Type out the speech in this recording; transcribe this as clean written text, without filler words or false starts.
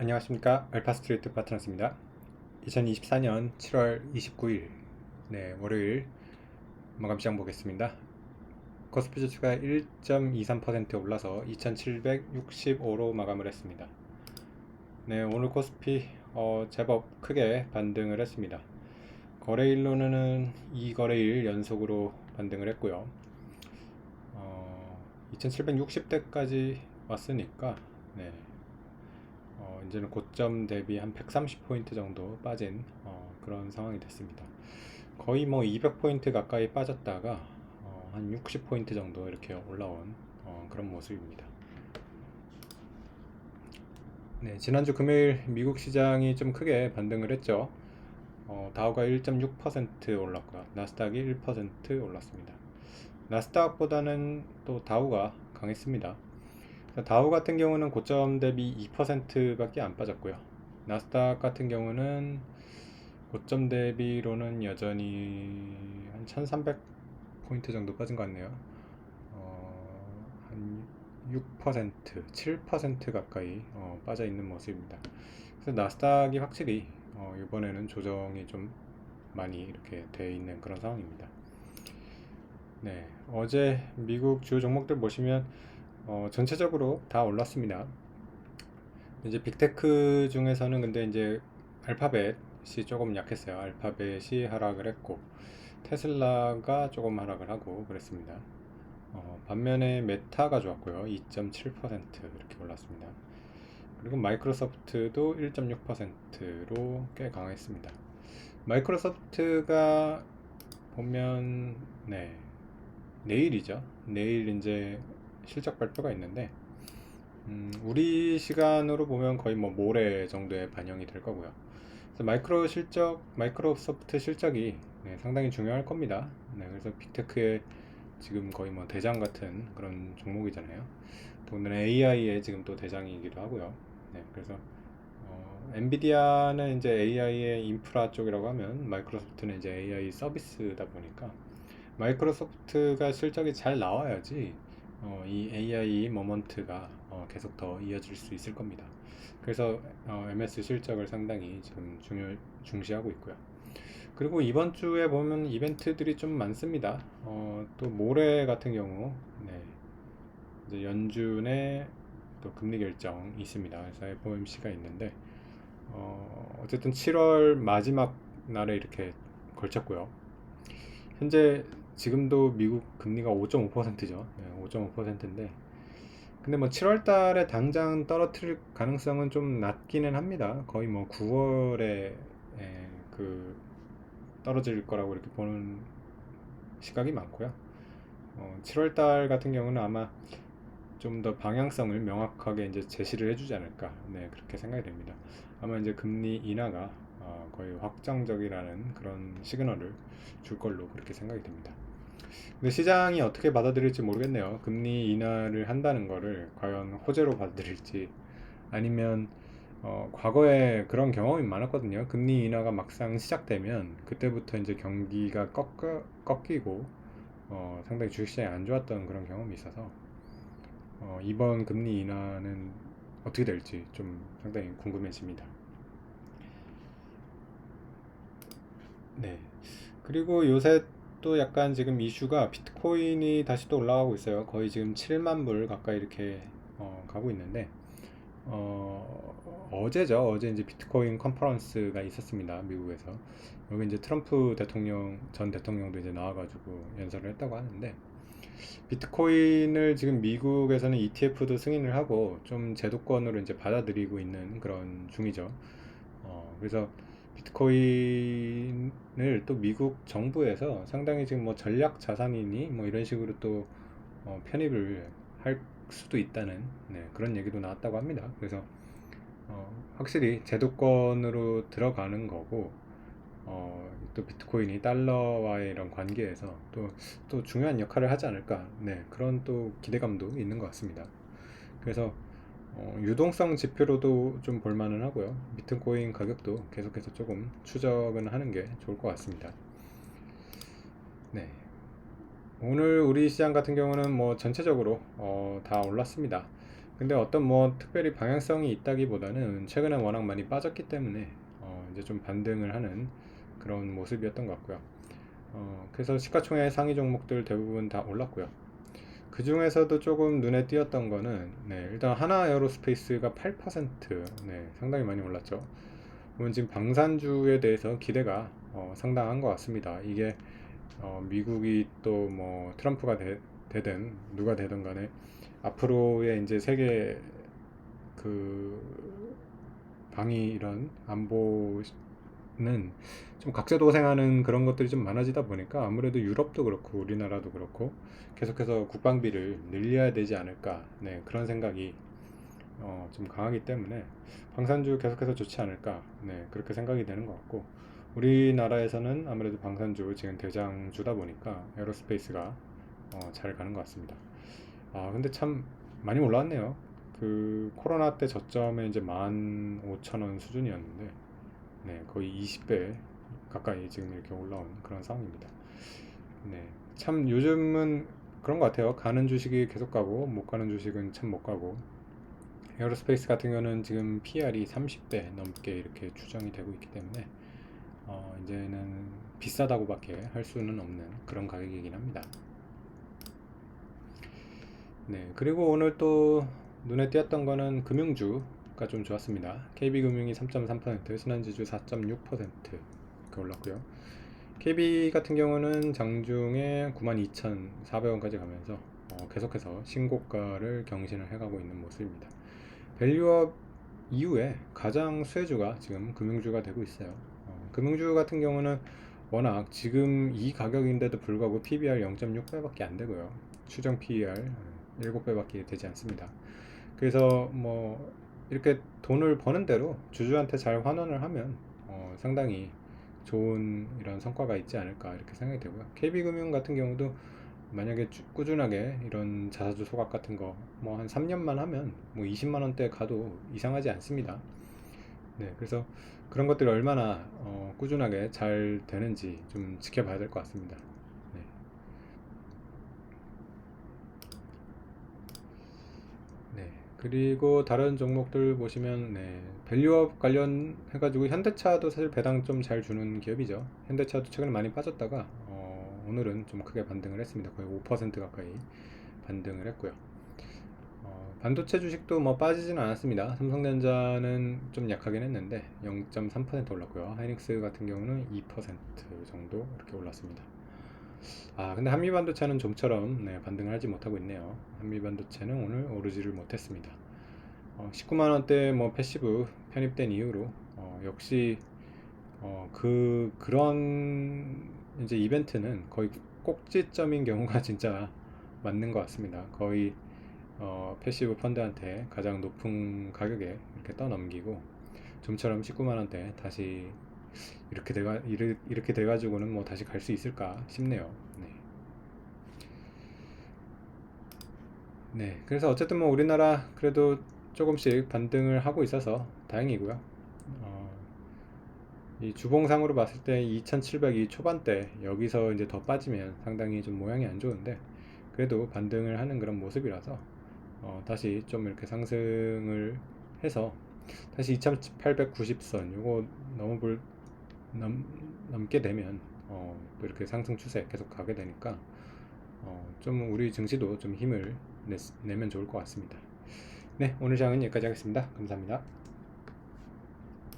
안녕하십니까. 알파스트리트 파트너스입니다. 2024년 7월 29일 월요일 마감시장 보겠습니다. 코스피 지수가 1.23% 올라서 2765로 마감을 했습니다. 오늘 코스피 제법 크게 반등을 했습니다. 거래일로는 2거래일 연속으로 반등을 했고요. 2760대까지 왔으니까 이제는 고점 대비 한 130포인트 정도 빠진 그런 상황이 됐습니다. 거의 뭐 200포인트 가까이 빠졌다가 한 60포인트 정도 이렇게 올라온 그런 모습입니다. 지난주 금요일 미국 시장이 좀 크게 반등을 했죠. 다우가 1.6% 올랐고요. 나스닥이 1% 올랐습니다. 나스닥보다는 또 다우가 강했습니다. 다우 같은 경우는 고점 대비 2%밖에 안 빠졌고요. 나스닥 같은 경우는 고점 대비로는 여전히 한 1300포인트 정도 빠진 것 같네요. 한 6%, 7% 가까이 빠져 있는 모습입니다. 그래서 나스닥이 확실히 이번에는 조정이 좀 많이 이렇게 돼 있는 그런 상황입니다. 어제 미국 주요 종목들 보시면 전체적으로 다 올랐습니다. 이제 빅테크 중에서는 근데 이제 알파벳이 조금 약했어요. 알파벳이 하락을 했고 테슬라가 조금 하락을 하고 그랬습니다. 반면에 메타가 좋았고요. 2.7% 이렇게 올랐습니다. 그리고 마이크로소프트도 1.6%로 꽤 강했습니다. 마이크로소프트가 보면 내일이죠. 내일 이제 실적 발표가 있는데 우리 시간으로 보면 거의 뭐 모레 정도에 반영이 될 거고요. 그래서 마이크로소프트 실적이 상당히 중요할 겁니다. 그래서 빅테크의 지금 거의 뭐 대장 같은 그런 종목이잖아요. 또 오늘은 AI의 지금 또 대장이기도 하고요. 그래서 엔비디아는 이제 AI의 인프라 쪽이라고 하면 마이크로소프트는 이제 AI 서비스다 보니까 마이크로소프트가 실적이 잘 나와야지 이 AI 모먼트가 계속 더 이어질 수 있을 겁니다. 그래서 MS 실적을 상당히 지금 중시하고 있고요. 그리고 이번 주에 보면 이벤트들이 좀 많습니다. 또 모레 같은 경우 이제 연준의 또 금리 결정 있습니다. 그래서 FOMC가 있는데 어쨌든 7월 마지막 날에 이렇게 걸쳤고요. 현재 지금도 미국 금리가 5.5%죠. 5.5%인데 근데 뭐 7월 달에 당장 떨어뜨릴 가능성은 좀 낮기는 합니다. 거의 뭐 9월에 그 떨어질 거라고 이렇게 보는 시각이 많고요. 7월 달 같은 경우는 아마 좀 더 방향성을 명확하게 이제 제시를 해주지 않을까, 그렇게 생각이 됩니다. 아마 이제 금리 인하가 거의 확정적이라는 그런 시그널을 줄 걸로 그렇게 생각이 됩니다. 근데 시장이 어떻게 받아들일지 모르겠네요. 금리 인하를 한다는 거를 과연 호재로 받아들일지 아니면 과거에 그런 경험이 많았거든요. 금리 인하가 막상 시작되면 그때부터 이제 경기가 꺾이고 상당히 주식시장이 안 좋았던 그런 경험이 있어서 이번 금리 인하는 어떻게 될지 좀 상당히 궁금해집니다. 그리고 요새 또 약간 지금 이슈가 비트코인이 다시 또 올라가고 있어요. 거의 지금 7만 불 가까이 이렇게 가고 있는데 어제죠. 어제 이제 비트코인 컨퍼런스가 있었습니다. 미국에서. 여기 이제 트럼프 전 대통령도 이제 나와가지고 연설을 했다고 하는데 비트코인을 지금 미국에서는 ETF도 승인을 하고 좀 제도권으로 이제 받아들이고 있는 그런 중이죠. 그래서 비트코인을 또 미국 정부에서 상당히 지금 뭐 전략 자산이니 뭐 이런 식으로 또 편입을 할 수도 있다는 그런 얘기도 나왔다고 합니다. 그래서 확실히 제도권으로 들어가는 거고 또 비트코인이 달러와의 이런 관계에서 또 중요한 역할을 하지 않을까 그런 또 기대감도 있는 것 같습니다. 그래서 유동성 지표로도 좀 볼만은 하고요. 비트코인 가격도 계속해서 조금 추적은 하는 게 좋을 것 같습니다. 오늘 우리 시장 같은 경우는 뭐 전체적으로 다 올랐습니다. 근데 어떤 뭐 특별히 방향성이 있다기보다는 최근에 워낙 많이 빠졌기 때문에 이제 좀 반등을 하는 그런 모습이었던 것 같고요. 그래서 시가총액 상위 종목들 대부분 다 올랐고요. 그 중에서도 조금 눈에 띄었던 거는 일단 하나 에어로스페이스가 8%, 상당히 많이 올랐죠. 그러면 지금 방산주에 대해서 기대가 상당한 것 같습니다. 이게 미국이 또 뭐 트럼프가 되든 누가 되든 간에 앞으로의 이제 세계 그 방위 이런 안보는 좀 각재도생하는 그런 것들이 좀 많아지다 보니까 아무래도 유럽도 그렇고 우리나라도 그렇고 계속해서 국방비를 늘려야 되지 않을까, 그런 생각이 좀 강하기 때문에 방산주 계속해서 좋지 않을까, 그렇게 생각이 되는 것 같고, 우리나라에서는 아무래도 방산주 지금 대장주다 보니까 에어로스페이스가 잘 가는 것 같습니다. 근데 참 많이 올라왔네요. 그 코로나 때 저점에 이제 15,000원 수준이었는데 거의 20배 가까이 지금 이렇게 올라온 그런 상황입니다. 참 요즘은 그런 것 같아요. 가는 주식이 계속 가고 못 가는 주식은 참 못 가고, 에어로스페이스 같은 경우는 지금 PR이 30배 넘게 이렇게 추정이 되고 있기 때문에 이제는 비싸다고밖에 할 수는 없는 그런 가격이긴 합니다. 그리고 오늘 또 눈에 띄었던 거는 금융주가 좀 좋았습니다. KB금융이 3.3%, 신한지주 4.6% 이렇게 올랐고요. KB 같은 경우는 장중에 92,400원까지 가면서 계속해서 신고가를 경신을 해가고 있는 모습입니다. 밸류업 이후에 가장 수혜주가 지금 금융주가 되고 있어요. 금융주 같은 경우는 워낙 지금 이 가격인데도 불구하고 PBR 0.6배밖에 안 되고요. 추정 PER 7배밖에 되지 않습니다. 그래서 뭐 이렇게 돈을 버는 대로 주주한테 잘 환원을 하면 상당히 좋은 이런 성과가 있지 않을까 이렇게 생각이 되고요. KB금융 같은 경우도 만약에 꾸준하게 이런 자사주 소각 같은 거 뭐 한 3년만 하면 뭐 20만 원대 가도 이상하지 않습니다. 그래서 그런 것들이 얼마나 꾸준하게 잘 되는지 좀 지켜봐야 될 것 같습니다. 네. 그리고 다른 종목들 보시면 밸류업 관련해가지고 현대차도 사실 배당 좀 잘 주는 기업이죠. 현대차도 최근에 많이 빠졌다가 오늘은 좀 크게 반등을 했습니다. 거의 5% 가까이 반등을 했고요. 반도체 주식도 뭐 빠지지는 않았습니다. 삼성전자는 좀 약하긴 했는데 0.3% 올랐고요. 하이닉스 같은 경우는 2% 정도 이렇게 올랐습니다. 근데 한미반도체는 좀처럼 반등을 하지 못하고 있네요. 한미반도체는 오늘 오르지를 못했습니다. 19만원대 뭐 패시브 편입된 이후로 역시 그런 이제 이벤트는 거의 꼭지점인 경우가 진짜 맞는 것 같습니다. 거의 패시브 펀드한테 가장 높은 가격에 이렇게 떠넘기고 좀처럼 19만원대 다시 이렇게 돼가지고는 뭐 다시 갈 수 있을까 싶네요. 그래서 어쨌든 뭐 우리나라 그래도 조금씩 반등을 하고 있어서 다행이고요. 어, 이 주봉상으로 봤을 때 2700이 초반대 여기서 이제 더 빠지면 상당히 좀 모양이 안 좋은데, 그래도 반등을 하는 그런 모습이라서 다시 좀 이렇게 상승을 해서 다시 2890선 요거 넘, 넘게 되면 또 이렇게 상승 추세 계속 가게 되니까 좀 우리 증시도 좀 힘을 내면 좋을 것 같습니다. 오늘 장은 여기까지 하겠습니다. 감사합니다.